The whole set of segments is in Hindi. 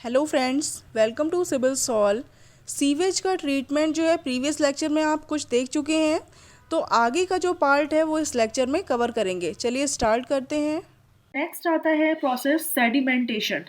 Hello friends, welcome to civil solve. Sewage का ट्रीटमेंट जो है प्रीवियस लेक्चर में आप कुछ देख चुके हैं, तो आगे का जो पार्ट है वो इस लेक्चर में कवर करेंगे। चलिए स्टार्ट करते हैं। नेक्स्ट आता है प्रोसेस सेडिमेंटेशन।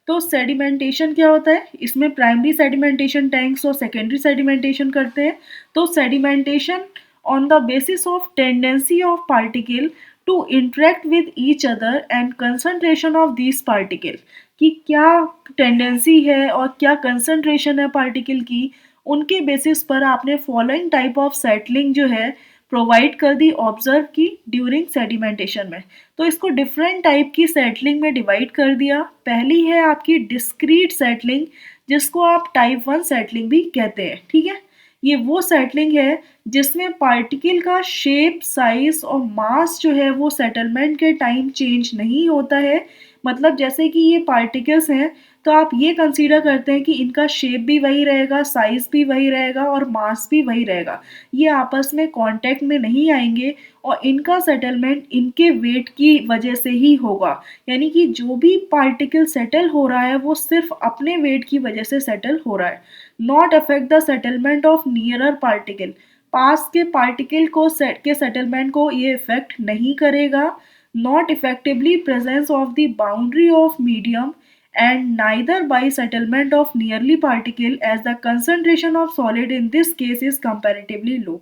तो सेडिमेंटेशन क्या होता है? इसमें प्राइमरी सेडिमेंटेशन टैंक्स और सेकेंडरी सेडिमेंटेशन करते हैं। तो sedimentation on the basis of tendency of particle to interact with each other and concentration of this particle, कि क्या टेंडेंसी है और क्या कंसंट्रेशन है पार्टिकल की, उनके बेसिस पर आपने फॉलोइंग टाइप ऑफ सेटलिंग जो है प्रोवाइड कर दी ऑब्जर्व की ड्यूरिंग सेडिमेंटेशन में। तो इसको डिफरेंट टाइप की सेटलिंग में डिवाइड कर दिया। पहली है आपकी डिस्क्रीट सेटलिंग, जिसको आप टाइप 1 सेटलिंग भी कहते हैं। ठीक है, ये वो सेटलिंग है जिसमें पार्टिकल का शेप, साइज और मास जो है वो सेटलमेंट के टाइम चेंज नहीं होता है। मतलब जैसे कि ये पार्टिकल्स हैं, तो आप ये कंसीडर करते हैं कि इनका शेप भी वही रहेगा, साइज भी वही रहेगा और मास भी वही रहेगा। ये आपस में कांटेक्ट में नहीं आएंगे और इनका सेटलमेंट इनके वेट की वजह से ही होगा। यानी कि जो भी पार्टिकल सेटल हो रहा है वो सिर्फ अपने वेट की वजह से सेटल हो रहा है। Not affect the settlement of nearer particle. पास के पार्टिकल को के सेटलमेंट को ये इफेक्ट नहीं करेगा। Not effectively presence of the boundary of medium and neither by settlement of nearly particle as the concentration of solid in this case is comparatively low।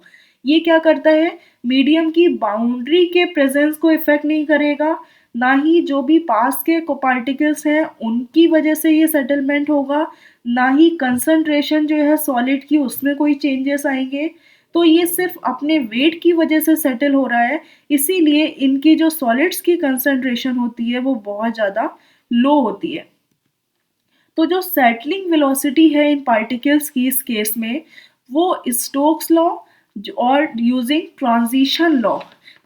ये क्या करता है? मीडियम की बाउंड्री के प्रेजेंस को इफेक्ट नहीं करेगा, ना ही जो भी पास के पार्टिकल्स हैं उनकी वजह से ये सेटलमेंट होगा, ना ही कंसंट्रेशन जो है सॉलिड की उसमें कोई चेंजेस आएंगे। तो ये सिर्फ अपने वेट की वजह से सेटल हो रहा है, इसीलिए इनकी जो सॉलिड्स की कंसंट्रेशन होती है वो बहुत ज़्यादा लो होती है। तो जो सेटलिंग वेलोसिटी है इन पार्टिकल्स की इस केस में, वो स्टोक्स लॉ और यूजिंग ट्रांजिशन लॉ,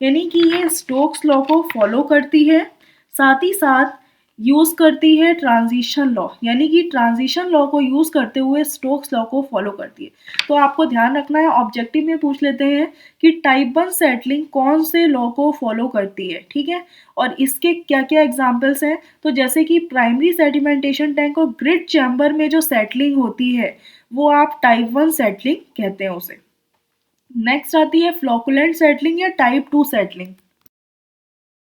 यानी कि ये स्टोक्स लॉ को फॉलो करती है, साथ ही साथ यूज करती है ट्रांजिशन लॉ, यानी कि ट्रांजिशन लॉ को यूज करते हुए स्टोक्स लॉ को फॉलो करती है। तो आपको ध्यान रखना है, ऑब्जेक्टिव में पूछ लेते हैं कि टाइप 1 सेटलिंग कौन से लॉ को फॉलो करती है। ठीक है, और इसके क्या क्या एग्जाम्पल्स हैं? तो जैसे कि प्राइमरी सेडिमेंटेशन टैंक और ग्रिड चैम्बर में जो सेटलिंग होती है वो आप टाइप 1 सेटलिंग कहते हैं उसे। नेक्स्ट आती है फ्लोकुलेंट सेटलिंग या टाइप 2 सेटलिंग।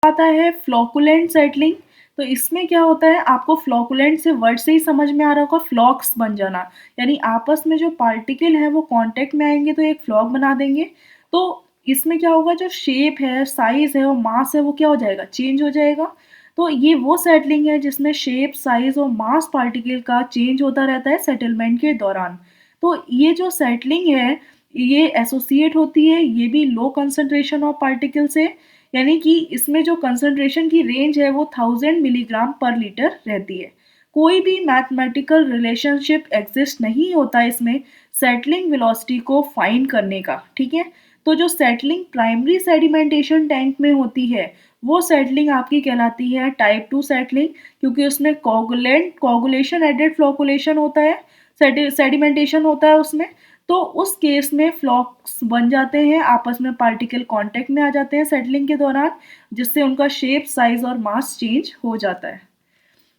आता है फ्लोकुलेंट सेटलिंग। तो इसमें क्या होता है, आपको फ्लोकुलेंट से वर्ड से ही समझ में आ रहा होगा, फ्लॉक्स बन जाना, यानी आपस में जो पार्टिकल है वो कांटेक्ट में आएंगे तो एक फ्लॉक बना देंगे। तो इसमें क्या होगा, जो शेप है, साइज है और मास है वो क्या हो जाएगा, चेंज हो जाएगा। तो ये वो सेटलिंग है जिसमें शेप, साइज और मास पार्टिकल का चेंज होता रहता है सेटलमेंट के दौरान। तो ये जो सेटलिंग है ये एसोसिएट होती है ये भी लो कंसंट्रेशन ऑफ पार्टिकल से, यानी कि इसमें जो कंसंट्रेशन की रेंज है वो 1000 मिलीग्राम पर लीटर रहती है। कोई भी मैथमेटिकल रिलेशनशिप एग्जिस्ट नहीं होता इसमें सेटलिंग वेलोसिटी को फाइंड करने का। ठीक है, तो जो सेटलिंग प्राइमरी सेडिमेंटेशन टैंक में होती है वो सेटलिंग आपकी कहलाती है टाइप 2 सेटलिंग, क्योंकि उसमें कोगुलेशन एडेड फ्लोकुलेशन होता है, सेडिमेंटेशन होता है उसमें। तो उस केस में फ्लॉक्स बन जाते हैं, आपस में पार्टिकल कांटेक्ट में आ जाते हैं सेटलिंग के दौरान, जिससे उनका शेप, साइज और मास चेंज हो जाता है।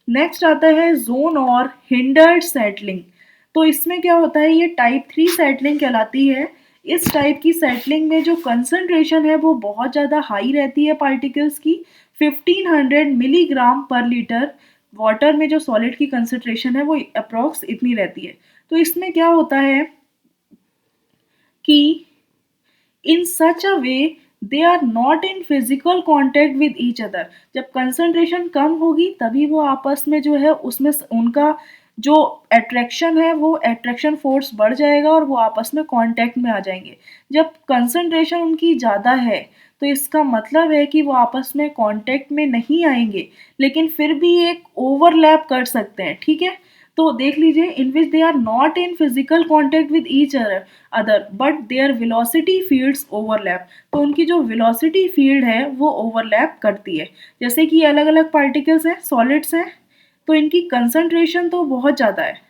नेक्स्ट आता है जोन और हिंडर्ड सेटलिंग। तो इसमें क्या होता है, ये टाइप 3 सेटलिंग कहलाती है। इस टाइप की सेटलिंग में जो कंसंट्रेशन है वो बहुत ज़्यादा हाई रहती है पार्टिकल्स की, 1500 मिलीग्राम पर लीटर। वाटर में जो सॉलिड की कंसंट्रेशन है वो अप्रॉक्स इतनी रहती है। तो इसमें क्या होता है कि in such a way they are not in physical contact with each other. जब कंसंट्रेशन कम होगी तभी वो आपस में जो है उसमें उनका जो अट्रैक्शन है वो अट्रैक्शन फोर्स बढ़ जाएगा और वो आपस में कांटेक्ट में आ जाएंगे। जब कंसंट्रेशन उनकी ज़्यादा है तो इसका मतलब है कि वो आपस में कांटेक्ट में नहीं आएंगे, लेकिन फिर भी एक ओवरलैप कर सकते हैं। ठीक है, तो देख लीजिए, in which they are not in physical contact with each other but their velocity fields overlap. तो उनकी जो वेलोसिटी फील्ड है वो ओवरलैप करती है। जैसे कि अलग अलग पार्टिकल्स हैं, सॉलिड्स हैं, तो इनकी कंसंट्रेशन तो बहुत ज़्यादा है।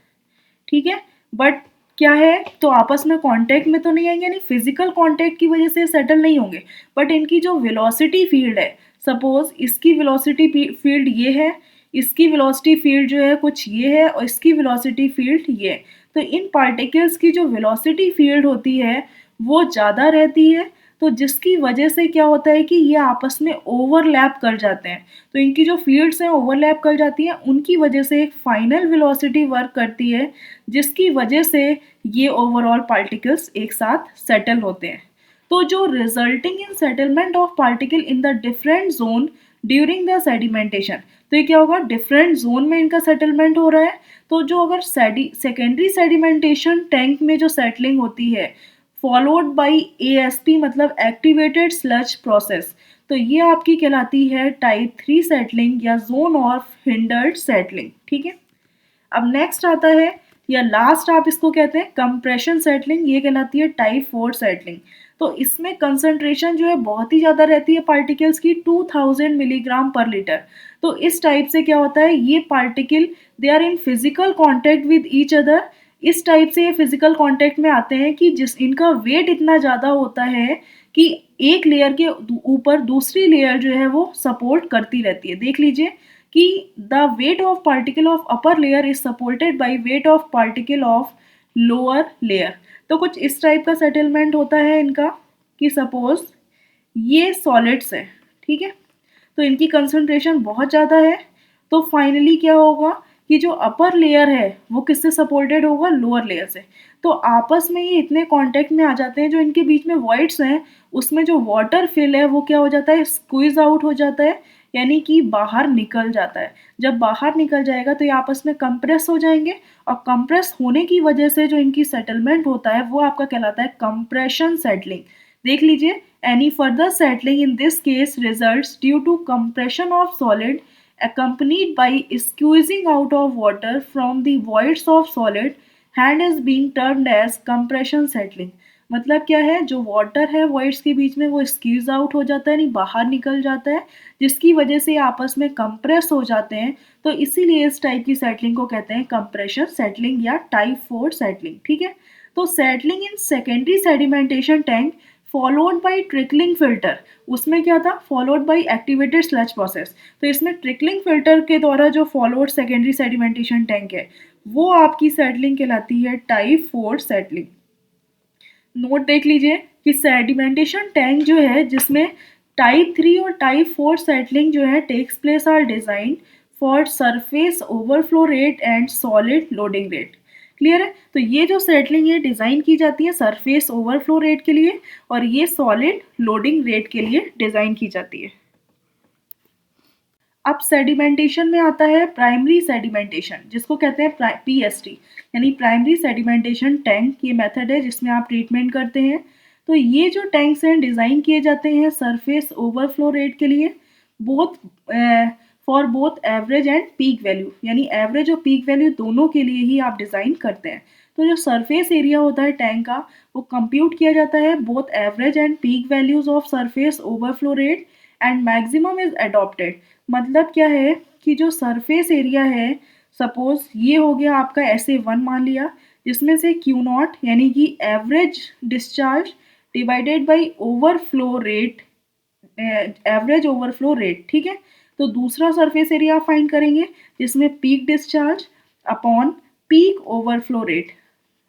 ठीक है, बट क्या है, तो आपस में कांटेक्ट में तो नहीं आएंगे, यानी फिजिकल कांटेक्ट की वजह से सेटल नहीं होंगे, बट इनकी जो वेलोसिटी फील्ड है, सपोज इसकी वेलोसिटी फील्ड ये है, इसकी वेलोसिटी फील्ड जो है कुछ ये है और इसकी वेलोसिटी फील्ड ये है। तो इन पार्टिकल्स की जो वेलोसिटी फील्ड होती है वो ज़्यादा रहती है, तो जिसकी वजह से क्या होता है कि ये आपस में ओवरलैप कर जाते हैं। तो इनकी जो फील्ड्स हैं ओवरलैप कर जाती हैं, उनकी वजह से एक फाइनल वेलोसिटी वर्क करती है, जिसकी वजह से ये ओवरऑल पार्टिकल्स एक साथ सेटल होते हैं। तो जो resulting in settlement of particle in the different zone during the sedimentation, तो ये क्या होगा, डिफरेंट जोन में इनका सेटलमेंट हो रहा है। तो जो अगर सेकेंडरी सेडिमेंटेशन टैंक में जो सेटलिंग होती है फॉलोड बाय एएसपी मतलब एक्टिवेटेड स्लज प्रोसेस, तो ये आपकी कहलाती है टाइप 3 सेटलिंग या जोन ऑफ हिंडर्ड सेटलिंग। ठीक है, अब नेक्स्ट आता है या लास्ट आप इसको कहते हैं कंप्रेशन सेटलिंग, ये कहलाती है टाइप 4 सेटलिंग। तो इसमें कंसंट्रेशन जो है बहुत ही ज़्यादा रहती है पार्टिकल्स की, 2000 मिलीग्राम पर लीटर। तो इस टाइप से क्या होता है, ये particle they are in physical contact with each other. इस टाइप से ये फिजिकल कॉन्टैक्ट में आते हैं कि जिस इनका वेट इतना ज़्यादा होता है कि एक लेयर के ऊपर दूसरी लेयर जो है वो सपोर्ट करती रहती है। देख लीजिए कि the weight of particle of upper layer is supported by weight of particle of lower layer. तो कुछ इस टाइप का सेटलमेंट होता है इनका कि सपोज ये सॉलिड्स है, ठीक है, तो इनकी कंसंट्रेशन बहुत ज़्यादा है, तो फाइनली क्या होगा कि जो अपर लेयर है वो किससे सपोर्टेड होगा, लोअर लेयर से। तो आपस में ये इतने कांटेक्ट में आ जाते हैं, जो इनके बीच में वॉइड्स हैं उसमें जो वाटर फिल है वो क्या हो जाता है, स्क्वीज आउट हो जाता है, यानी कि बाहर निकल जाता है। जब बाहर निकल जाएगा तो ये आपस में कंप्रेस हो जाएंगे, और कंप्रेस होने की वजह से जो इनकी सेटलमेंट होता है वो आपका कहलाता है कंप्रेशन सेटलिंग। देख लीजिए, any further settling in this case results due to compression of solid accompanied by squeezing out of water from the voids of solid and is being termed as compression settling। मतलब क्या है, जो वाटर है वॉइड्स के बीच में वो स्क्वीज आउट हो जाता है, नहीं बाहर निकल जाता है, जिसकी वजह से आपस में कंप्रेस हो जाते हैं। तो इसीलिए इस टाइप की सेटलिंग को कहते हैं कंप्रेशन सेटलिंग या टाइप 4 सेटलिंग। ठीक है, तो settling in secondary sedimentation tank followed by trickling filter, उसमें क्या था, followed by activated sludge process. तो इसमें ट्रिकलिंग फिल्टर के द्वारा जो फॉलोड सेकेंडरी सेडिमेंटेशन टैंक है वो आपकी सेटलिंग कहलाती है टाइप 4 सेटलिंग। नोट देख लीजिए कि सेडिमेंटेशन टैंक जो है जिसमें टाइप 3 और टाइप 4 सेटलिंग जो है takes place are design for surface overflow rate and solid loading rate. Clear है, तो ये जो सेटलिंग है डिज़ाइन की जाती है सरफेस ओवरफ्लो रेट के लिए, और ये सॉलिड लोडिंग रेट के लिए डिज़ाइन की जाती है। अब सेडिमेंटेशन में आता है प्राइमरी सेडिमेंटेशन, जिसको कहते हैं पीएसटी यानी प्राइमरी सेडिमेंटेशन टैंक। ये मेथड है जिसमें आप ट्रीटमेंट करते हैं। तो ये जो टैंक्स हैं डिज़ाइन किए जाते हैं सरफेस ओवरफ्लो रेट के लिए, both for both average and peak value, यानी एवरेज और पीक वैल्यू दोनों के लिए ही आप डिज़ाइन करते हैं। तो जो सरफेस एरिया होता है टैंक का वो कंप्यूट किया जाता है both average and peak values of surface overflow rate and maximum is adopted. मतलब क्या है कि जो सरफेस एरिया है, सपोज ये हो गया आपका SA1 मान लिया, जिसमें से Q0 यानी कि average discharge divided by overflow rate, average overflow rate. ठीक है, तो दूसरा सरफेस एरिया आप फाइंड करेंगे जिसमें peak discharge upon peak overflow rate.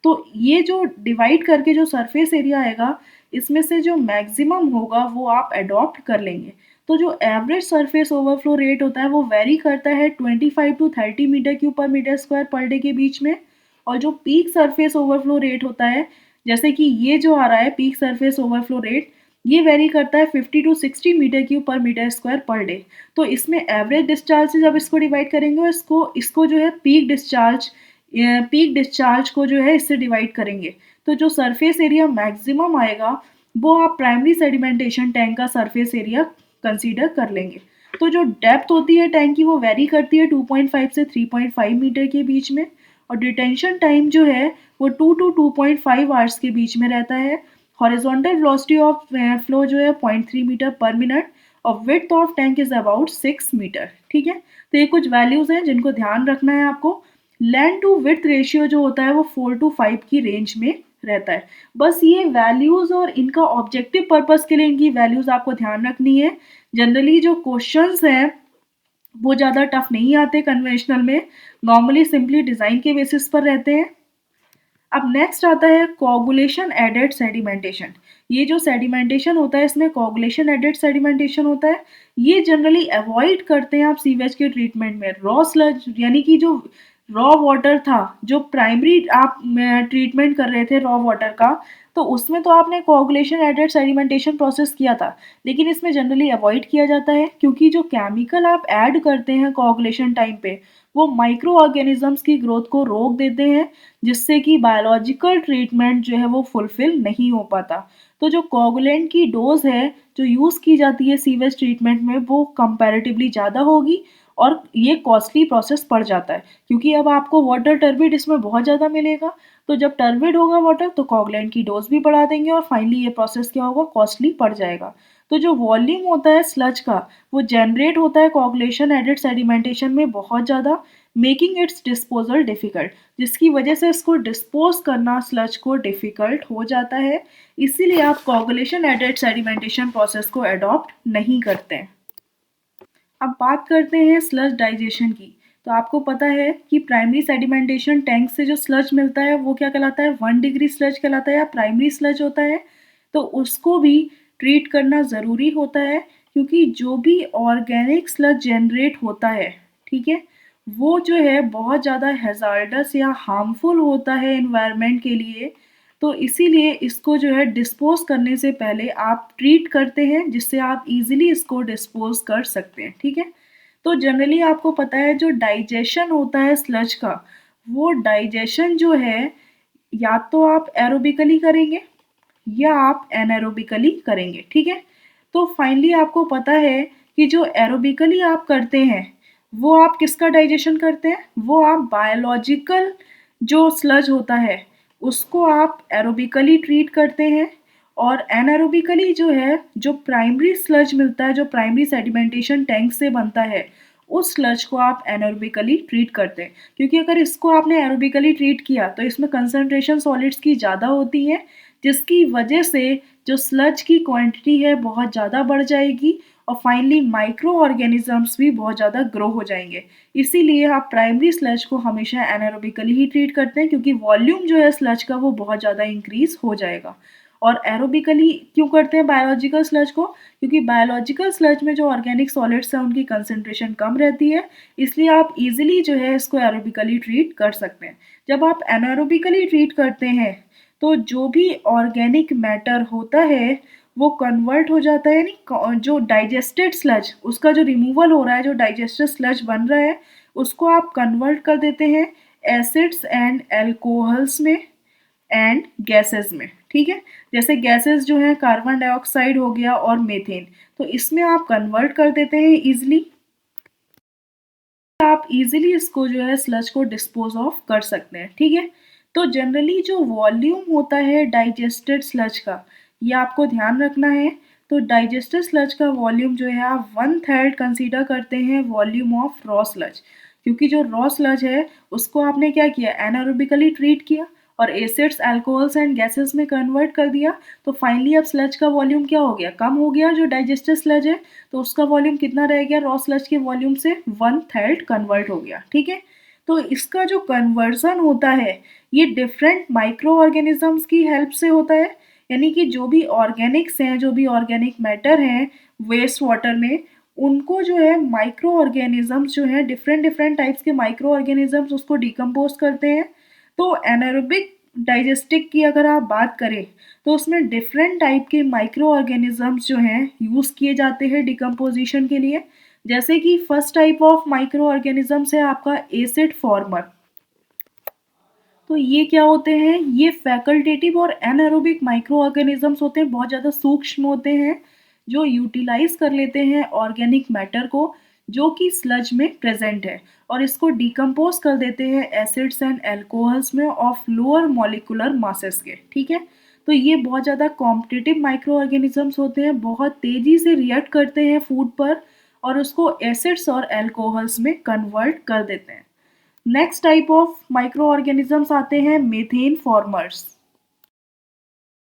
तो ये जो डिवाइड करके जो सरफेस एरिया आएगा इसमें से जो मैक्सिमम होगा वो आप अडॉप्ट कर लेंगे। तो जो एवरेज सरफेस ओवरफ्लो रेट होता है वो वेरी करता है 25 to 30 मीटर क्यूब पर मीटर स्क्वायर पर डे के बीच में, और जो पीक सरफेस ओवरफ्लो रेट होता है, जैसे कि ये जो आ रहा है पीक सरफेस ओवरफ्लो रेट, ये वेरी करता है 50 to 60 मीटर क्यूब पर मीटर स्क्वायर पर डे। तो इसमें एवरेज डिस्चार्ज से जब इसको डिवाइड करेंगे इसको जो है पीक डिस्चार्ज को जो है इससे डिवाइड करेंगे, तो जो सरफेस एरिया मैक्सिमम आएगा वो आप प्राइमरी सेडिमेंटेशन टैंक का सरफेस एरिया कंसीडर कर लेंगे। तो जो डेप्थ होती है टैंक की वो वेरी करती है 2.5 से 3.5 मीटर के बीच में, और डिटेंशन टाइम जो है वो 2 to 2.5 आवर्स के बीच में रहता है। हॉरिजॉन्टल वेलोसिटी ऑफ फ्लो जो है 0.3 मीटर पर मिनट, और width of tank is about 6 metre. ठीक है, तो ये कुछ वैल्यूज हैं जिनको ध्यान रखना है आपको। लेंथ टू विड्थ रेशियो जो होता है वो 4 to 5 की रेंज में रहता है। बस ये वैल्यूज और इनका ऑब्जेक्टिव पर्पस के लिए इनकी वैल्यूज आपको ध्यान रखनी है। जनरली जो क्वेश्चंस हैं वो ज़्यादा टफ नहीं आते कन्वेंशनल में, नॉर्मली सिंपली डिज़ाइन के बेसिस पर रहते हैं। अब नेक्स्ट आता है कोगुलेशन एडेड सेडिमेंटेशन। ये जो सेडिमेंटेशन होता है इसमें कोगुलेशन एडेड सेडिमेंटेशन होता है। ये जनरली अवॉइड करते हैं आप सीवेज के ट्रीटमेंट में। रॉ स्लज यानी कि जो रॉ वाटर था, जो प्राइमरी आप ट्रीटमेंट कर रहे थे रॉ वाटर का, तो उसमें तो आपने कोगुलेशन एडेड सेडिमेंटेशन प्रोसेस किया था, लेकिन इसमें जनरली अवॉइड किया जाता है क्योंकि जो केमिकल आप ऐड करते हैं कोगुलेशन टाइम पे वो माइक्रो ऑर्गेनिजम्स की ग्रोथ को रोक देते हैं, जिससे कि बायोलॉजिकल ट्रीटमेंट जो है वो फुलफिल नहीं हो पाता। तो जो कोगुलेंट की डोज है जो यूज़ की जाती है सीवेज ट्रीटमेंट में वो कंपैरेटिवली ज़्यादा होगी और ये कॉस्टली प्रोसेस पड़ जाता है क्योंकि अब आपको वाटर टर्बिड इसमें बहुत ज़्यादा मिलेगा। तो जब टर्बिड होगा वाटर तो कोगुलेंट की डोज भी बढ़ा देंगे और फाइनली ये प्रोसेस क्या होगा, कॉस्टली पड़ जाएगा। तो जो वॉल्यूम होता है स्लज का वो जनरेट होता है कोगुलेशन एडेड सेडिमेंटेशन में बहुत ज़्यादा, मेकिंग इट्स डिस्पोजल डिफ़िकल्ट, जिसकी वजह से इसको डिस्पोज करना स्लज को डिफ़िकल्ट हो जाता है। इसीलिए आप कोगुलेशन एडेड सेडिमेंटेशन प्रोसेस को अडॉप्ट नहीं करते हैं। अब बात करते हैं स्लज डाइजेशन की। तो आपको पता है कि प्राइमरी सेडिमेंटेशन टैंक से जो स्लज मिलता है वो क्या कहलाता है, 1 डिग्री स्लज कहलाता है या प्राइमरी स्लज होता है। तो उसको भी ट्रीट करना ज़रूरी होता है क्योंकि जो भी ऑर्गेनिक स्लज जनरेट होता है, ठीक है, वो जो है बहुत ज़्यादा हैज़ार्डस या हार्मफुल होता है एनवायरनमेंट के लिए। तो इसीलिए इसको जो है डिस्पोज करने से पहले आप ट्रीट करते हैं जिससे आप इजीली इसको डिस्पोज कर सकते हैं, ठीक है। तो जनरली आपको पता है जो डाइजेशन होता है स्लज का, वो डाइजेशन जो है या तो आप एरोबिकली करेंगे या आप एनारोबिकली करेंगे, ठीक है। तो फाइनली आपको पता है कि जो एरोबिकली आप करते हैं वो आप किसका डाइजेशन करते हैं, वो आप बायोलॉजिकल जो स्लज होता है उसको आप एरोबिकली ट्रीट करते हैं। और एनारोबिकली जो है, जो प्राइमरी स्लज मिलता है, जो प्राइमरी सेडिमेंटेशन टैंक से बनता है, उस स्लज को आप एनारोबिकली ट्रीट करते हैं क्योंकि अगर इसको आपने एरोबिकली ट्रीट किया तो इसमें कंसंट्रेशन सॉलिड्स की ज़्यादा होती है, जिसकी वजह से जो स्लज की क्वांटिटी है बहुत ज़्यादा बढ़ जाएगी और फाइनली माइक्रो ऑर्गेनिजम्स भी बहुत ज़्यादा ग्रो हो जाएंगे। इसीलिए आप प्राइमरी स्लज को हमेशा एनारोबिकली ही ट्रीट करते हैं क्योंकि वॉल्यूम जो है स्लज का वो बहुत ज़्यादा इंक्रीज हो जाएगा। और एरोबिकली क्यों करते हैं बायोलॉजिकल स्लज को, क्योंकि बायोलॉजिकल स्लज में जो ऑर्गेनिक सॉलिड्स हैं उनकी कंसंट्रेशन कम रहती है, इसलिए आप इजीली जो है इसको एरोबिकली ट्रीट कर सकते हैं। जब आप एनारोबिकली ट्रीट करते हैं तो जो भी ऑर्गेनिक मैटर होता है वो कन्वर्ट हो जाता है, यानी जो डाइजेस्टेड स्लज उसका जो रिमूवल हो रहा है, जो डाइजेस्टेड स्लज बन रहा है उसको आप कन्वर्ट कर देते हैं एसिड्स एंड एल्कोहल्स में एंड गैसेस में, ठीक है। जैसे गैसेस जो हैं कार्बन डाइऑक्साइड हो गया और मीथेन, तो इसमें आप कन्वर्ट कर देते हैं इजीली। आप इजीली इसको जो है स्लज को डिस्पोज ऑफ कर सकते हैं, ठीक है। तो जनरली जो वॉल्यूम होता है डाइजेस्टेड स्लज का, ये आपको ध्यान रखना है। तो डाइजेस्टेड स्लज का वॉल्यूम जो है आप 1/3 कंसीडर करते हैं वॉल्यूम ऑफ रॉ स्लज, क्योंकि जो रॉ स्लज है उसको आपने क्या किया, एनारोबिकली ट्रीट किया और एसिड्स एल्कोहल्स एंड गैसेस में कन्वर्ट कर दिया। तो फाइनली अब स्लज का वॉल्यूम क्या हो गया, कम हो गया। जो डाइजेस्टेड स्लज है तो उसका वॉल्यूम कितना रह गया, रॉ स्लज के वॉल्यूम से 1/3 कन्वर्ट हो गया, ठीक है। तो इसका जो कन्वर्जन होता है ये डिफरेंट माइक्रो ऑर्गेनिजम्स की हेल्प से होता है, यानी कि जो भी ऑर्गेनिक्स हैं, जो भी ऑर्गेनिक मैटर हैं वेस्ट वाटर में, उनको जो है माइक्रो ऑर्गेनिजम्स जो हैं डिफरेंट डिफरेंट टाइप्स के माइक्रो ऑर्गेनिजम्स उसको डिकम्पोज करते हैं। तो एनारोबिक डाइजेस्टिक की अगर आप बात करें तो उसमें डिफरेंट टाइप के माइक्रो ऑर्गेनिजम्स जो हैं यूज़ किए जाते हैं डिकम्पोजिशन के लिए। जैसे कि first type of micro organisms है आपका एसिड फॉर्मर। तो ये क्या होते हैं, ये फैकल्टेटिव और एनारोबिक माइक्रो ऑर्गेनिजम्स होते हैं, बहुत ज़्यादा सूक्ष्म होते हैं, जो यूटिलाइज कर लेते हैं ऑर्गेनिक मैटर को जो कि स्लज में प्रेजेंट है और इसको डिकम्पोज कर देते हैं एसिड्स एंड एल्कोहल्स में ऑफ लोअर मॉलिकुलर मासेस के, ठीक है। तो ये बहुत ज़्यादा कॉम्पिटिटिव माइक्रो ऑर्गेनिजम्स होते हैं, बहुत तेज़ी से रिएक्ट करते हैं फूड पर और उसको एसिड्स और एल्कोहल्स में कन्वर्ट कर देते हैं। Next type of micro organisms आते हैं मीथेन फॉर्मर्स।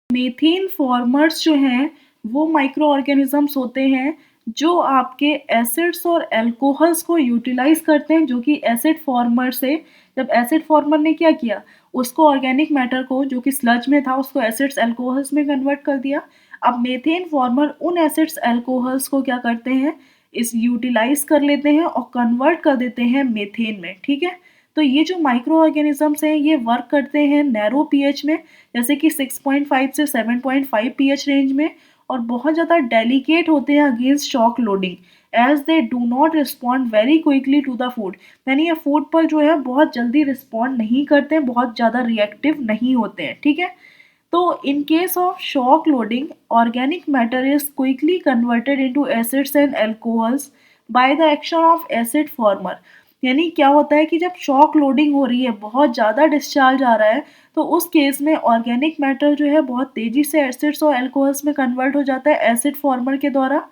मीथेन फॉर्मर्स जो हैं वो माइक्रो ऑर्गेनिजम्स होते हैं जो आपके एसिड्स और अल्कोहल्स को यूटिलाइज करते हैं, जो कि एसिड फॉर्मर से, जब एसिड फॉर्मर ने क्या किया, उसको ऑर्गेनिक मैटर को जो कि स्लज में था उसको एसिड्स अल्कोहल्स में कन्वर्ट कर दिया। अब मेथेन फॉर्मर उन एसिड्स अल्कोहल्स को क्या करते हैं, इस यूटिलाइज कर लेते हैं और कन्वर्ट कर देते हैं मेथेन में। ठीक है, तो ये जो माइक्रो ऑर्गेनिजम्स हैं ये वर्क करते हैं नैरो पीएच में, जैसे कि 6.5 से 7.5 पीएच रेंज में, और बहुत ज़्यादा डेलिकेट होते हैं against shock loading, as they do not respond very quickly to the food. यानी ये फूड पर जो है बहुत जल्दी रिस्पॉन्ड नहीं करते हैं, बहुत ज़्यादा रिएक्टिव नहीं होते हैं। ठीक है, तो in case of shock loading organic matter is quickly converted into acids and alcohols by the action of acid farmer. यानी क्या होता है कि जब शॉक लोडिंग हो रही है, बहुत ज़्यादा डिस्चार्ज आ रहा है, तो उस केस में ऑर्गेनिक मैटर जो है बहुत तेज़ी से एसिड्स और अल्कोहल्स में कन्वर्ट हो जाता है एसिड फॉर्मर के द्वारा।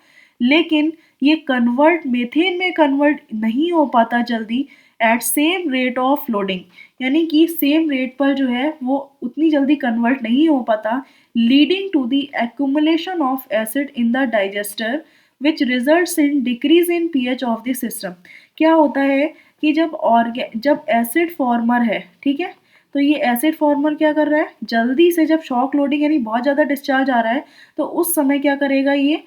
लेकिन ये कन्वर्ट मेथेन में कन्वर्ट नहीं हो पाता जल्दी at same rate of loading. यानी कि सेम रेट पर जो है वो उतनी जल्दी कन्वर्ट नहीं हो पाता, leading to the accumulation of acid in the digester which results in decrease in pH of the system. क्या होता है कि जब एसिड फॉर्मर है, ठीक है, तो ये एसिड फॉर्मर क्या कर रहा है, जल्दी से जब शॉक लोडिंग यानी बहुत ज़्यादा डिस्चार्ज आ रहा है, तो उस समय क्या करेगा, ये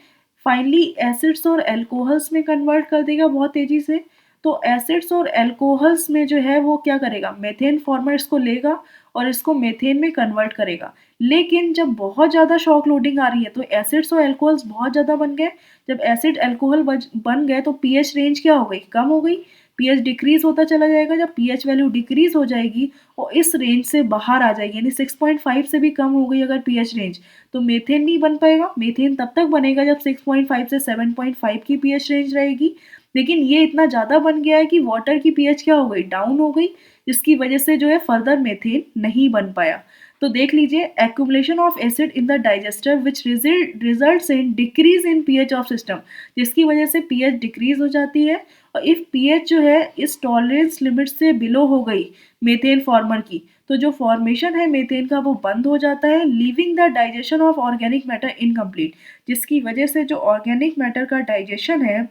फाइनली एसिड्स और अल्कोहल्स में कन्वर्ट कर देगा बहुत तेज़ी से। तो एसिड्स और अल्कोहल्स में जो है वो क्या करेगा, मेथेन फॉर्मर इसको लेगा और इसको मेथेन में कन्वर्ट करेगा। लेकिन जब बहुत ज़्यादा शॉक लोडिंग आ रही है तो एसिड्स और अल्कोहल्स बहुत ज़्यादा बन गए। जब एसिड अल्कोहल बन गए तो पीएच रेंज क्या हो गई, कम हो गई, पीएच डिक्रीज होता चला जाएगा। जब पीएच वैल्यू डिक्रीज हो जाएगी और इस रेंज से बाहर आ जाएगी, यानी 6.5 से भी कम हो गई अगर पीएच रेंज, तो मेथेन नहीं बन पाएगा। मेथेन तब तक बनेगा जब 6.5 से 7.5 की पीएच रेंज रहेगी। लेकिन ये इतना ज़्यादा बन गया है कि वाटर की पीएच क्या हो गई, डाउन हो गई, जिसकी वजह से जो है फर्दर मेथेन नहीं बन पाया। तो देख लीजिए, accumulation of acid in the digester which results in decrease in pH of system, जिसकी वजह से पीएच डिक्रीज हो जाती है। और इफ पीएच जो है इस टॉलरेंस लिमिट से बिलो हो गई मेथेन फॉर्मर की, तो जो फॉर्मेशन है मेथेन का वो बंद हो जाता है, leaving the digestion of organic matter incomplete, जिसकी वजह से जो ऑर्गेनिक मैटर का डाइजेशन है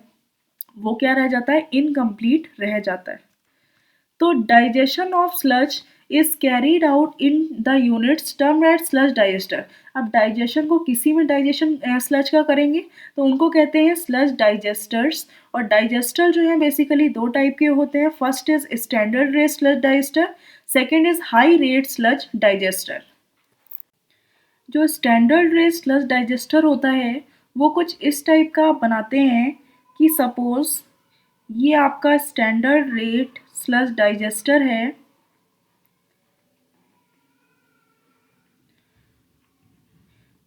वो क्या रह जाता है, इनकम्प्लीट रह जाता है। तो digestion of sludge is carried out in the units termed as sludge digester. अब डाइजेशन को किसी में डाइजेशन स्लज का करेंगे तो उनको कहते हैं स्लज डाइजेस्टर्स। और डाइजेस्टर जो है बेसिकली दो टाइप के होते हैं, first is standard rate sludge digester, second is high rate sludge digester. जो स्टैंडर्ड रेट स्लज डाइजेस्टर होता है वो कुछ इस टाइप का बनाते हैं कि सपोज ये आपका स्टैंडर्ड रेट स्लज डाइजेस्टर है,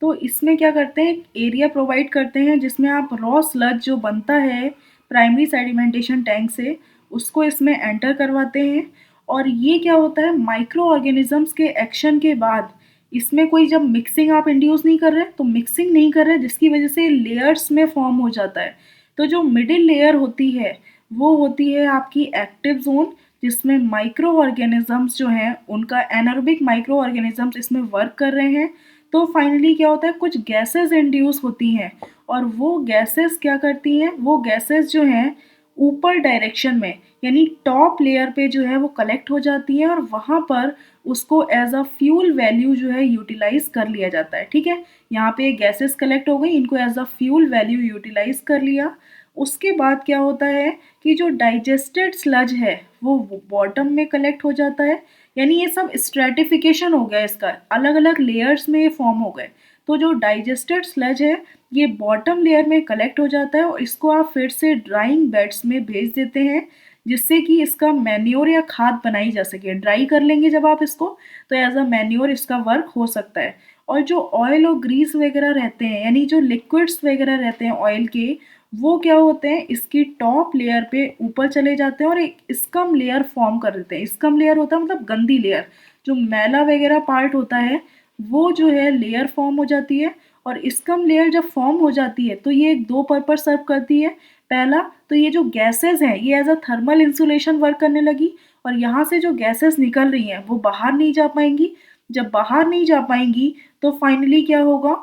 तो इसमें क्या करते हैं, एरिया प्रोवाइड करते हैं जिसमें आप रॉ स्लज जो बनता है प्राइमरी सेडिमेंटेशन टैंक से उसको इसमें एंटर करवाते हैं। और ये क्या होता है, माइक्रो ऑर्गेनिजम्स के एक्शन के बाद इसमें कोई जब मिक्सिंग आप इंड्यूस नहीं कर रहे, तो मिक्सिंग नहीं कर रहे जिसकी वजह से लेयर्स में फॉर्म हो जाता है। तो जो मिडिल लेयर होती है वो होती है आपकी एक्टिव जोन, जिसमें माइक्रो ऑर्गेनिजम्स जो हैं उनका एनारोबिक माइक्रो ऑर्गेनिजम्स इसमें वर्क कर रहे हैं। तो फाइनली क्या होता है, कुछ गैसेस इंड्यूस होती हैं और वो गैसेस क्या करती हैं, वो गैसेस जो हैं ऊपर डायरेक्शन में यानी टॉप लेयर पे जो है वो कलेक्ट हो जाती हैं और वहाँ पर उसको एज अ फ्यूल वैल्यू जो है यूटिलाइज कर लिया जाता है। ठीक है, यहाँ पे गैसेस कलेक्ट हो गई, इनको as a fuel value utilise कर लिया। उसके बाद क्या होता है कि जो डाइजेस्टेड स्लज है वो बॉटम में कलेक्ट हो जाता है। यानी ये सब स्ट्रेटिफिकेशन हो गया, इसका अलग अलग लेयर्स में ये फॉर्म हो गए। तो जो डाइजेस्टेड स्लज है ये बॉटम लेयर में कलेक्ट हो जाता है और इसको आप फिर से ड्राइंग बेड्स में भेज देते हैं, जिससे कि इसका मैन्योर या खाद बनाई जा सके। ड्राई कर लेंगे जब आप इसको तो एज अ मैन्योर इसका वर्क हो सकता है। और जो ऑयल और ग्रीस वगैरह रहते हैं यानी जो लिक्विड्स वगैरह रहते हैं ऑयल के, वो क्या होते हैं इसकी टॉप लेयर पे ऊपर चले जाते हैं और एक स्कम लेयर फॉर्म कर देते हैं। स्कम लेयर होता है मतलब गंदी लेयर, जो मैला वगैरह पार्ट होता है वो जो है लेयर फॉर्म हो जाती है। और स्कम लेयर जब फॉर्म हो जाती है तो ये एक दो पर्पस सर्व करती है। पहला तो ये जो गैसेस हैं ये as a thermal insulation work करने लगी और यहाँ से जो गैसेस निकल रही हैं वो बाहर नहीं जा पाएंगी। जब बाहर नहीं जा पाएंगी तो फाइनली क्या होगा,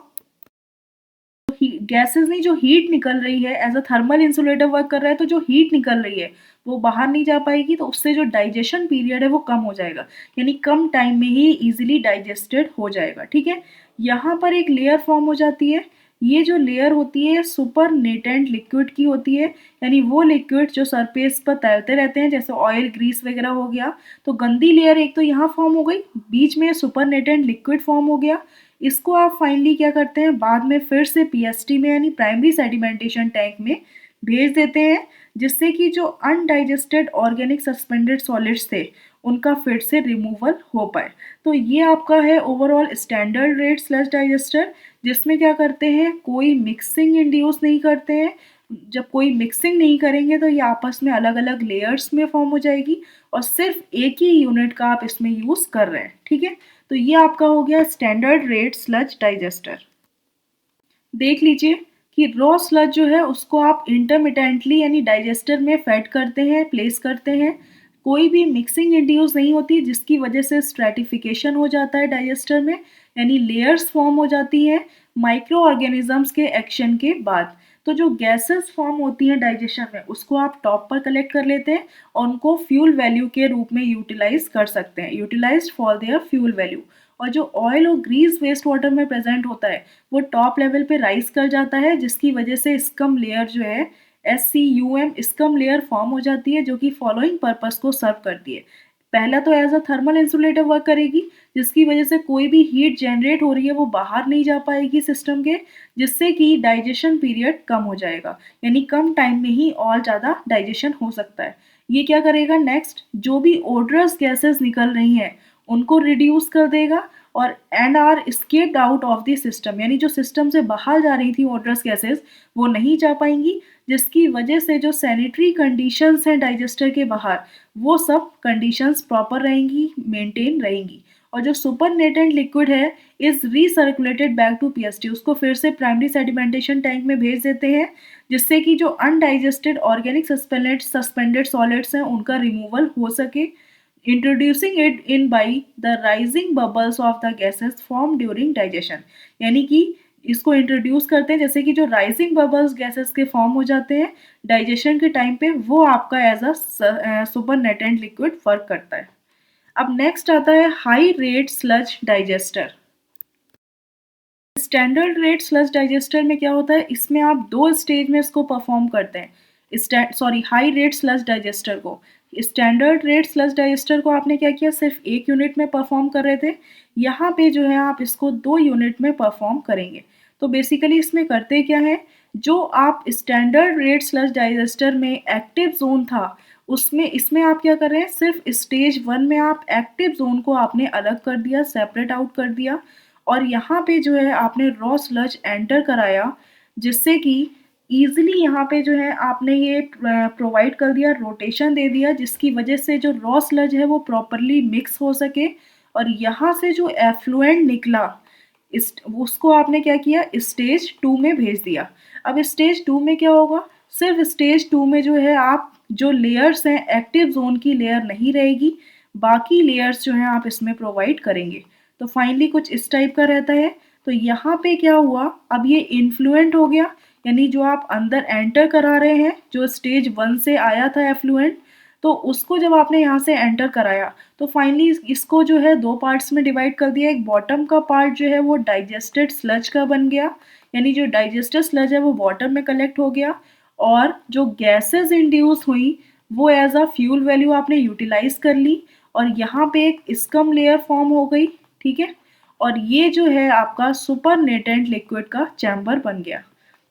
गैसेस नहीं, जो हीट निकल रही है as a thermal insulator work कर रहा है, तो जो हीट निकल रही है वो बाहर नहीं जा पाएगी, तो उससे जो डाइजेशन पीरियड है वो कम हो जाएगा, यानी कम टाइम में ही इजीली डाइजेस्टेड हो जाएगा। ठीक है, यहाँ पर एक लेयर फॉर्म हो जाती है। ये जो लेयर होती है सुपर नेटेंट लिक्विड की होती है, यानी वो लिक्विड जो सरफेस पर तैरते रहते हैं, जैसे ऑयल ग्रीस वगैरह हो गया। तो गंदी लेयर एक तो यहाँ फॉर्म हो गई, बीच में सुपर नेटेंट लिक्विड फॉर्म हो गया। इसको आप फाइनली क्या करते हैं, बाद में फिर से पीएसटी में यानी प्राइमरी सेडिमेंटेशन टैंक में भेज देते हैं, जिससे कि जो अनडाइजेस्टेड ऑर्गेनिक सस्पेंडेड सॉलिड्स थे उनका फिर से रिमूवल हो पाए। तो ये आपका है overall standard rate sludge digester, जिसमें क्या करते हैं, कोई मिक्सिंग इंड्यूस नहीं करते हैं। जब कोई मिक्सिंग नहीं करेंगे तो ये आपस में अलग अलग लेयर्स में फॉर्म हो जाएगी और सिर्फ एक ही यूनिट का आप इसमें यूज़ कर रहे हैं। ठीक है, तो ये आपका हो गया स्टैंडर्ड रेट स्लज डाइजेस्टर। देख लीजिए कि रॉ स्लज जो है उसको आप इंटरमिटेंटली यानी डाइजेस्टर में फेड करते हैं, प्लेस करते हैं। कोई भी मिक्सिंग इंड्यूस नहीं होती, जिसकी वजह से स्ट्रेटिफिकेशन हो जाता है डाइजेस्टर में, यानी लेयर्स फॉर्म हो जाती हैं माइक्रो ऑर्गेनिजम्स के एक्शन के बाद। तो जो गैसेस फॉर्म होती हैं डाइजेशन में उसको आप टॉप पर कलेक्ट कर लेते हैं और उनको फ्यूल वैल्यू के रूप में यूटिलाइज कर सकते हैं, utilise for their fuel value. और जो ऑयल और ग्रीस वेस्ट वाटर में प्रेजेंट होता है वो टॉप लेवल पे राइज कर जाता है, जिसकी वजह से स्कम लेयर जो है SCUM स्कम लेयर फॉर्म हो जाती है, जो कि फॉलोइंग पर्पस को सर्व करती है। पहला तो as a thermal insulator work करेगी, जिसकी वजह से कोई भी हीट जनरेट हो रही है वो बाहर नहीं जा पाएगी सिस्टम के, जिससे कि डाइजेशन पीरियड कम हो जाएगा, यानी कम टाइम में ही और ज़्यादा डाइजेशन हो सकता है। ये क्या करेगा, नेक्स्ट जो भी ओडरस गैसेस निकल रही हैं उनको रिड्यूस कर देगा और and are escaped out of the system, यानी जो सिस्टम से बाहर जा रही थी ओडरस गैसेस वो नहीं जा पाएंगी, जिसकी वजह से जो सैनिटरी कंडीशंस हैं डाइजेस्टर के बाहर वो सब कंडीशंस प्रॉपर रहेंगी, मेंटेन रहेंगी। और जो सुपर नेटेंट लिक्विड है इज रीसर्कुलेटेड बैक टू पीएसटी, उसको फिर से प्राइमरी सेडिमेंटेशन टैंक में भेज देते हैं, जिससे कि जो अनडाइजेस्टेड ऑर्गेनिक सस्पेंडेड सॉलिड्स हैं उनका रिमूवल हो सके, introducing it in by the rising bubbles of the gases form during digestion, यानी कि इसको इंट्रोड्यूस करते हैं जैसे कि जो राइजिंग बबल्स गैसेस के फॉर्म हो जाते हैं डाइजेशन के टाइम पे, वो आपका as a supernatant liquid work करता है। अब नेक्स्ट आता है high rate sludge digester. Standard rate sludge digester में क्या होता है, इसमें आप दो स्टेज में इसको परफॉर्म करते हैं। हाई रेट स्लज डाइजेस्टर को, स्टैंडर्ड रेट स्लज डाइजेस्टर को आपने क्या किया, सिर्फ एक यूनिट में परफॉर्म कर रहे थे। यहाँ पे जो है आप इसको 2 यूनिट में परफॉर्म करेंगे। तो बेसिकली इसमें करते क्या है, जो आप स्टैंडर्ड रेट स्लज डाइजेस्टर में एक्टिव जोन था उसमें इसमें आप क्या कर रहे हैं, सिर्फ स्टेज 1 में आप एक्टिव जोन को आपने अलग कर दिया, सेपरेट आउट कर दिया, और यहाँ पे जो है आपने रॉ स्लज एंटर कराया, जिससे कि ईजिली यहाँ पे जो है आपने ये प्रोवाइड कर दिया, रोटेशन दे दिया, जिसकी वजह से जो रॉ स्लज है वो प्रॉपरली मिक्स हो सके। और यहाँ से जो एफ्लुएंट निकला उसको आपने क्या किया, स्टेज 2 में भेज दिया। अब स्टेज 2 में क्या होगा, सिर्फ स्टेज 2 में जो है आप जो लेयर्स हैं एक्टिव जोन की लेयर नहीं रहेगी, बाकी लेयर्स जो हैं आप इसमें प्रोवाइड करेंगे। तो फाइनली कुछ इस टाइप का रहता है। तो यहाँ पे क्या हुआ, अब ये इन्फ्लुएंट हो गया, यानी जो आप अंदर एंटर करा रहे हैं, जो स्टेज 1 से आया था एफ्लुएंट, तो उसको जब आपने यहाँ से एंटर कराया तो फाइनली इसको जो है 2 पार्ट्स में डिवाइड कर दिया। एक बॉटम का पार्ट जो है वो डाइजेस्टेड स्लज का बन गया, यानी जो डाइजेस्टेड स्लज है वो बॉटम में कलेक्ट हो गया, और जो गैसेस इंड्यूस हुई वो एज अ फ्यूल वैल्यू आपने यूटिलाइज कर ली, और यहाँ पे एक स्कम लेयर फॉर्म हो गई। ठीक है, और ये जो है आपका सुपर नेटेंट लिक्विड का चैम्बर बन गया।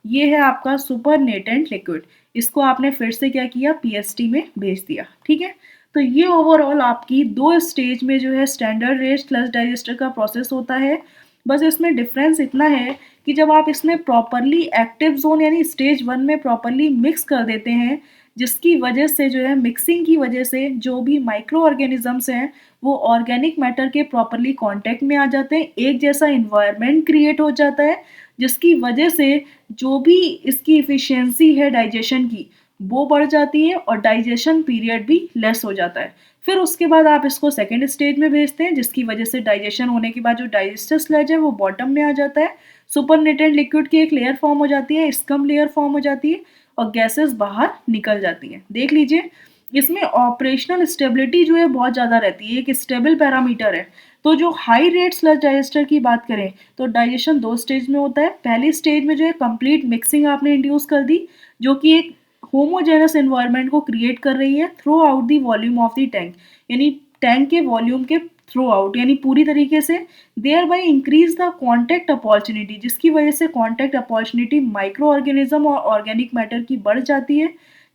ये है आपका सुपर नेटेंट लिक्विड, इसको आपने फिर से क्या किया, पीएसटी में भेज दिया। ठीक है, तो ये ओवरऑल आपकी 2 स्टेज में जो है स्टैंडर्ड रेट स्लज डाइजेस्टर का प्रोसेस होता है। बस इसमें डिफरेंस इतना है कि जब आप इसमें प्रॉपरली एक्टिव जोन यानी स्टेज 1 में प्रॉपरली मिक्स कर देते हैं, जिसकी वजह से जो है मिक्सिंग की वजह से जो भी माइक्रो ऑर्गेनिजम्स हैं वो ऑर्गेनिक मैटर के प्रॉपरली कांटेक्ट में आ जाते हैं, एक जैसा इन्वायरमेंट क्रिएट हो जाता है, जिसकी वजह से जो भी इसकी इफ़िशियंसी है डाइजेशन की वो बढ़ जाती है और डाइजेशन पीरियड भी लेस हो जाता है। फिर उसके बाद आप इसको सेकेंड स्टेज में भेजते हैं, जिसकी वजह से डाइजेशन होने के बाद जो डाइजेस्टर स्लज है वो बॉटम में आ जाता है, सुपरनेटेड लिक्विड की एक लेयर फॉर्म हो जाती है, स्कम लेयर फॉर्म हो जाती है और गैसेस बाहर निकल जाती हैं। देख लीजिए, इसमें ऑपरेशनल स्टेबिलिटी जो है बहुत ज़्यादा रहती है, एक स्टेबल पैरामीटर है। तो जो हाई रेट स्लज डाइजेस्टर की बात करें तो डाइजेशन दो स्टेज में होता है। पहली स्टेज में जो है कंप्लीट मिक्सिंग आपने इंड्यूस कर दी, जो कि एक होमोजेनस एनवायरनमेंट को क्रिएट कर रही है throughout the volume of the tank, यानी टैंक के वॉल्यूम के थ्रू आउट, यानी पूरी तरीके से। Thereby increase the contact opportunity, जिसकी वजह से कॉन्टैक्ट अपॉर्चुनिटी माइक्रो ऑर्गेनिज्म और ऑर्गेनिक मैटर की बढ़ जाती है,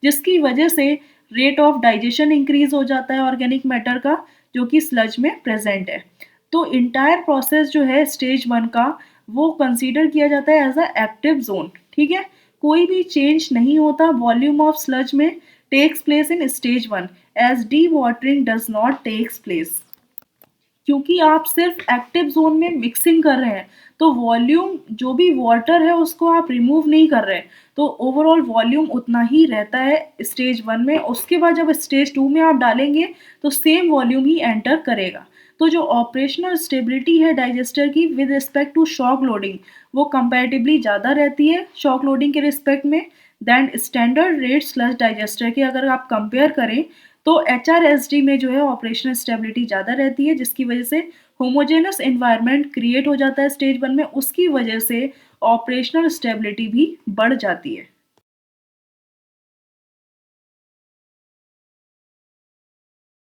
जिसकी वजह से रेट ऑफ डाइजेशन इंक्रीज हो जाता है ऑर्गेनिक मैटर का, जो कि स्लज में प्रेजेंट है। तो इंटायर प्रोसेस जो है स्टेज 1 का, वो कंसीडर किया जाता है एज अ एक्टिव जोन। ठीक है, कोई भी चेंज नहीं होता वॉल्यूम ऑफ स्लज में takes place in stage 1 as dewatering does not takes place, क्योंकि आप सिर्फ एक्टिव जोन में मिक्सिंग कर रहे हैं, तो वॉल्यूम जो भी वाटर है उसको आप रिमूव नहीं कर रहे हैं, तो ओवरऑल वॉल्यूम उतना ही रहता है स्टेज 1 में। उसके बाद जब स्टेज 2 में आप डालेंगे तो सेम वॉल्यूम ही एंटर करेगा। तो जो ऑपरेशनल स्टेबिलिटी है डाइजेस्टर की with respect to shock loading, वो कंपैरेटिवली ज़्यादा रहती है शॉक लोडिंग के रिस्पेक्ट में than standard rate sludge digester के। अगर आप कंपेयर करें तो HRSD में जो है ऑपरेशनल स्टेबिलिटी ज़्यादा रहती है, जिसकी वजह से होमोजेनस एनवायरनमेंट क्रिएट हो जाता है स्टेज 1 में, उसकी वजह से ऑपरेशनल स्टेबिलिटी भी बढ़ जाती है।